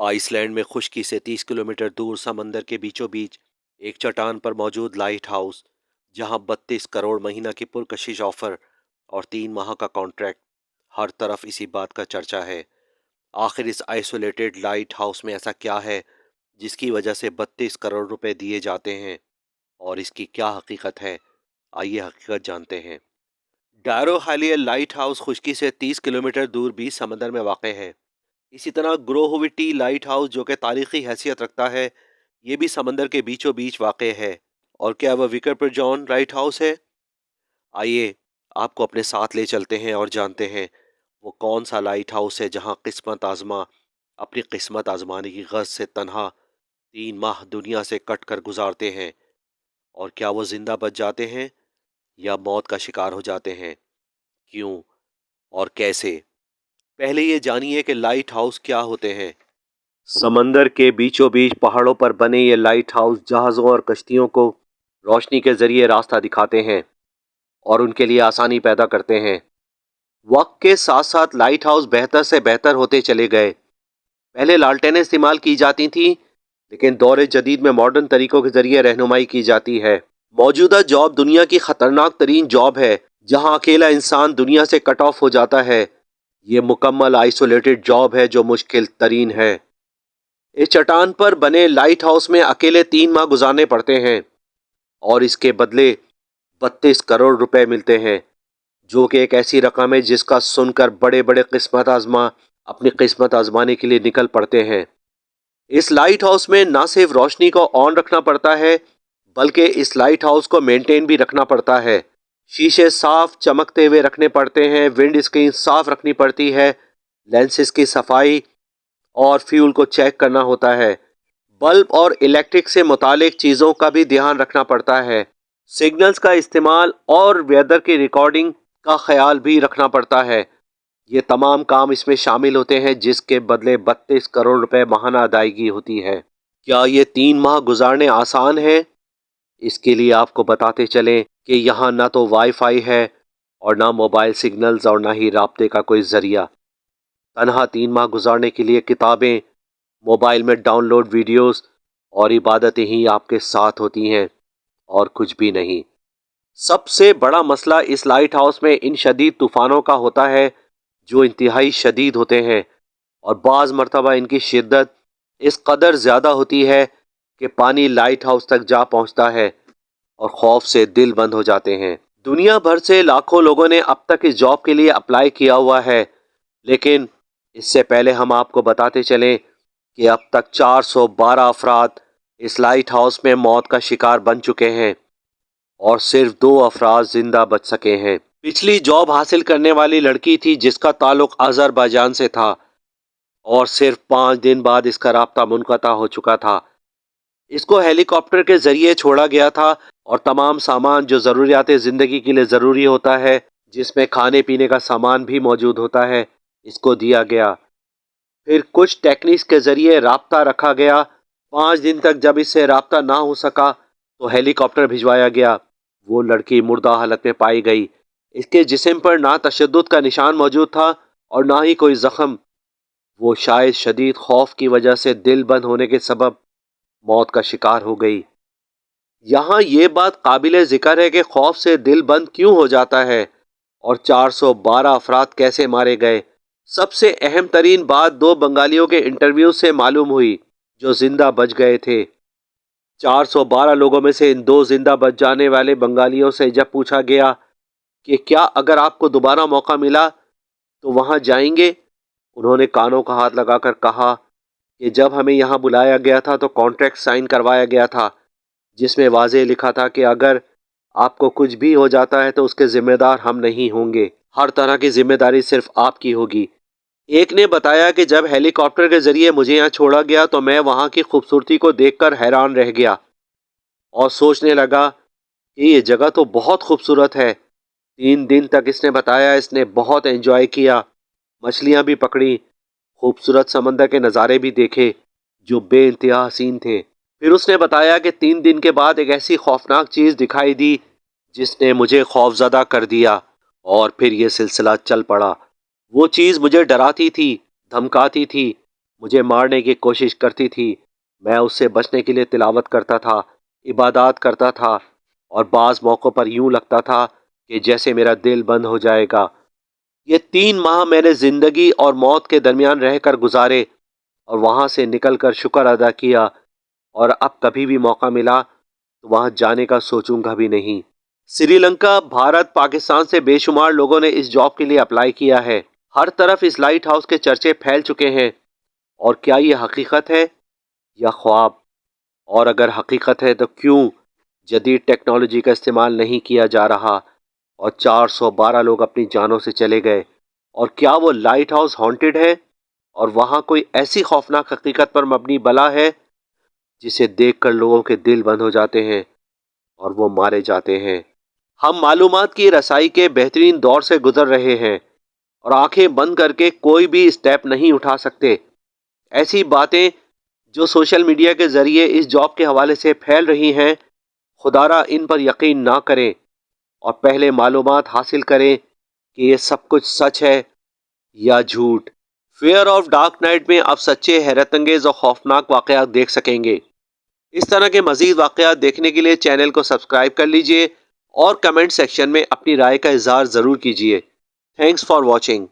Ice land میں خشکی سے 30 کلومیٹر دور سمندر کے بیچوں بیچ ایک چٹان پر موجود لائٹ ہاؤس، جہاں 32 کروڑ مہینہ کی پرکشش آفر اور 3 ماہ کا کانٹریکٹ، ہر طرف اسی بات کا چرچا ہے۔ آخر اس آئسولیٹڈ لائٹ ہاؤس میں ایسا کیا ہے جس کی وجہ سے 32 کروڑ روپے دیے جاتے ہیں، اور اس کی کیا حقیقت ہے؟ آئیے حقیقت جانتے ہیں۔ ڈائرو ہیلیل لائٹ ہاؤس خشکی سے 30 کلومیٹر دور بیچ سمندر میں واقع ہے۔ اسی طرح گروہوٹی لائٹ ہاؤس جو کہ تاریخی حیثیت رکھتا ہے، یہ بھی سمندر کے بیچوں بیچ واقع ہے۔ اور کیا وہ وکرپور جان لائٹ ہاؤس ہے؟ آئیے آپ کو اپنے ساتھ لے چلتے ہیں اور جانتے ہیں وہ کون سا لائٹ ہاؤس ہے جہاں قسمت آزما اپنی قسمت آزمانے کی غرض سے تنہا 3 ماہ دنیا سے کٹ کر گزارتے ہیں، اور کیا وہ زندہ بچ جاتے ہیں یا موت کا شکار ہو جاتے ہیں؟ کیوں اور کیسے؟ پہلے یہ جانیے کہ لائٹ ہاؤس کیا ہوتے ہیں۔ سمندر کے بیچوں بیچ پہاڑوں پر بنے یہ لائٹ ہاؤس جہازوں اور کشتیوں کو روشنی کے ذریعے راستہ دکھاتے ہیں اور ان کے لیے آسانی پیدا کرتے ہیں۔ وقت کے ساتھ ساتھ لائٹ ہاؤس بہتر سے بہتر ہوتے چلے گئے۔ پہلے لالٹینیں استعمال کی جاتی تھیں، لیکن دور جدید میں ماڈرن طریقوں کے ذریعے رہنمائی کی جاتی ہے۔ موجودہ جاب دنیا کی خطرناک ترین جاب ہے، جہاں اکیلا انسان دنیا سے کٹ آف ہو جاتا ہے۔ یہ مکمل آئسولیٹڈ جاب ہے جو مشکل ترین ہے۔ اس چٹان پر بنے لائٹ ہاؤس میں اکیلے 3 ماہ گزارنے پڑتے ہیں، اور اس کے بدلے 32 کروڑ روپے ملتے ہیں، جو کہ ایک ایسی رقم ہے جس کا سن کر بڑے بڑے قسمت آزما اپنی قسمت آزمانے کے لیے نکل پڑتے ہیں۔ اس لائٹ ہاؤس میں نہ صرف روشنی کو آن رکھنا پڑتا ہے، بلکہ اس لائٹ ہاؤس کو مینٹین بھی رکھنا پڑتا ہے۔ شیشے صاف چمکتے ہوئے رکھنے پڑتے ہیں، ونڈ اسکرین صاف رکھنی پڑتی ہے، لینسز کی صفائی اور فیول کو چیک کرنا ہوتا ہے۔ بلب اور الیکٹرک سے متعلق چیزوں کا بھی دھیان رکھنا پڑتا ہے۔ سگنلز کا استعمال اور ویدر کی ریکارڈنگ کا خیال بھی رکھنا پڑتا ہے۔ یہ تمام کام اس میں شامل ہوتے ہیں، جس کے بدلے 32 کروڑ روپے ماہانہ ادائیگی ہوتی ہے۔ کیا یہ 3 ماہ گزارنے آسان ہے؟ اس کے لیے آپ کو بتاتے چلیں کہ یہاں نہ تو وائی فائی ہے اور نہ موبائل سگنلز اور نہ ہی رابطے کا کوئی ذریعہ۔ تنہا 3 ماہ گزارنے کے لیے کتابیں، موبائل میں ڈاؤن لوڈ ویڈیوز اور عبادتیں ہی آپ کے ساتھ ہوتی ہیں، اور کچھ بھی نہیں۔ سب سے بڑا مسئلہ اس لائٹ ہاؤس میں ان شدید طوفانوں کا ہوتا ہے جو انتہائی شدید ہوتے ہیں، اور بعض مرتبہ ان کی شدت اس قدر زیادہ ہوتی ہے کہ پانی لائٹ ہاؤس تک جا پہنچتا ہے اور خوف سے دل بند ہو جاتے ہیں۔ دنیا بھر سے لاکھوں لوگوں نے اب تک اس جاب کے لیے اپلائی کیا ہوا ہے، لیکن اس سے پہلے ہم آپ کو بتاتے چلیں کہ اب تک 412 افراد اس لائٹ ہاؤس میں موت کا شکار بن چکے ہیں، اور صرف 2 افراد زندہ بچ سکے ہیں۔ پچھلی جاب حاصل کرنے والی لڑکی تھی جس کا تعلق آذربائیجان سے تھا، اور صرف 5 دن بعد اس کا رابطہ منقطع ہو چکا تھا۔ اس کو ہیلی کاپٹر کے ذریعے چھوڑا گیا تھا، اور تمام سامان جو ضروریات زندگی کے لیے ضروری ہوتا ہے، جس میں کھانے پینے کا سامان بھی موجود ہوتا ہے، اس کو دیا گیا۔ پھر کچھ ٹیکنیکس کے ذریعے رابطہ رکھا گیا۔ 5 دن تک جب اس سے رابطہ نہ ہو سکا تو ہیلی کاپٹر بھجوایا گیا۔ وہ لڑکی مردہ حالت میں پائی گئی۔ اس کے جسم پر نہ تشدد کا نشان موجود تھا اور نہ ہی کوئی زخم۔ وہ شاید شدید خوف کی وجہ سے دل بند ہونے کے سبب موت کا شکار ہو گئی۔ یہاں یہ بات قابل ذکر ہے کہ خوف سے دل بند کیوں ہو جاتا ہے، اور 412 افراد کیسے مارے گئے۔ سب سے اہم ترین بات 2 بنگالیوں کے انٹرویو سے معلوم ہوئی جو زندہ بچ گئے تھے۔ 412 لوگوں میں سے ان 2 زندہ بچ جانے والے بنگالیوں سے جب پوچھا گیا کہ کیا اگر آپ کو دوبارہ موقع ملا تو وہاں جائیں گے، انہوں نے کانوں کا ہاتھ لگا کر کہا کہ جب ہمیں یہاں بلایا گیا تھا تو کانٹریکٹ سائن کروایا گیا تھا، جس میں واضح لکھا تھا کہ اگر آپ کو کچھ بھی ہو جاتا ہے تو اس کے ذمہ دار ہم نہیں ہوں گے، ہر طرح کی ذمہ داری صرف آپ کی ہوگی۔ ایک نے بتایا کہ جب ہیلی کاپٹر کے ذریعے مجھے یہاں چھوڑا گیا تو میں وہاں کی خوبصورتی کو دیکھ کر حیران رہ گیا اور سوچنے لگا کہ یہ جگہ تو بہت خوبصورت ہے۔ 3 دن تک اس نے بتایا اس نے بہت انجوائے کیا، مچھلیاں بھی پکڑی، خوبصورت سمندر کے نظارے بھی دیکھے جو بے انتہا حسین تھے۔ پھر اس نے بتایا کہ 3 دن کے بعد ایک ایسی خوفناک چیز دکھائی دی جس نے مجھے خوفزدہ کر دیا، اور پھر یہ سلسلہ چل پڑا۔ وہ چیز مجھے ڈراتی تھی، دھمکاتی تھی، مجھے مارنے کی کوشش کرتی تھی۔ میں اس سے بچنے کے لیے تلاوت کرتا تھا، عبادات کرتا تھا، اور بعض موقعوں پر یوں لگتا تھا کہ جیسے میرا دل بند ہو جائے گا۔ یہ 3 ماہ میں نے زندگی اور موت کے درمیان رہ کر گزارے، اور وہاں سے نکل کر شکر ادا کیا، اور اب کبھی بھی موقع ملا تو وہاں جانے کا سوچوں گا بھی نہیں۔ سری لنکا، بھارت، پاکستان سے بے شمار لوگوں نے اس جاب کے لیے اپلائی کیا ہے۔ ہر طرف اس لائٹ ہاؤس کے چرچے پھیل چکے ہیں، اور کیا یہ حقیقت ہے یا خواب؟ اور اگر حقیقت ہے تو کیوں جدید ٹیکنالوجی کا استعمال نہیں کیا جا رہا اور 412 لوگ اپنی جانوں سے چلے گئے؟ اور کیا وہ لائٹ ہاؤس ہانٹڈ ہے اور وہاں کوئی ایسی خوفناک حقیقت پر مبنی بلا ہے جسے دیکھ کر لوگوں کے دل بند ہو جاتے ہیں اور وہ مارے جاتے ہیں؟ ہم معلومات کی رسائی کے بہترین دور سے گزر رہے ہیں اور آنکھیں بند کر کے کوئی بھی اسٹیپ نہیں اٹھا سکتے۔ ایسی باتیں جو سوشل میڈیا کے ذریعے اس جاب کے حوالے سے پھیل رہی ہیں، خدارا ان پر یقین نہ کریں اور پہلے معلومات حاصل کریں کہ یہ سب کچھ سچ ہے یا جھوٹ۔ فیئر آف ڈارک نائٹ میں آپ سچے، حیرت انگیز اور خوفناک واقعات دیکھ سکیں گے۔ اس طرح کے مزید واقعات دیکھنے کے لیے چینل کو سبسکرائب کر لیجئے اور کمنٹ سیکشن میں اپنی رائے کا اظہار ضرور کیجئے۔ Thanks for watching.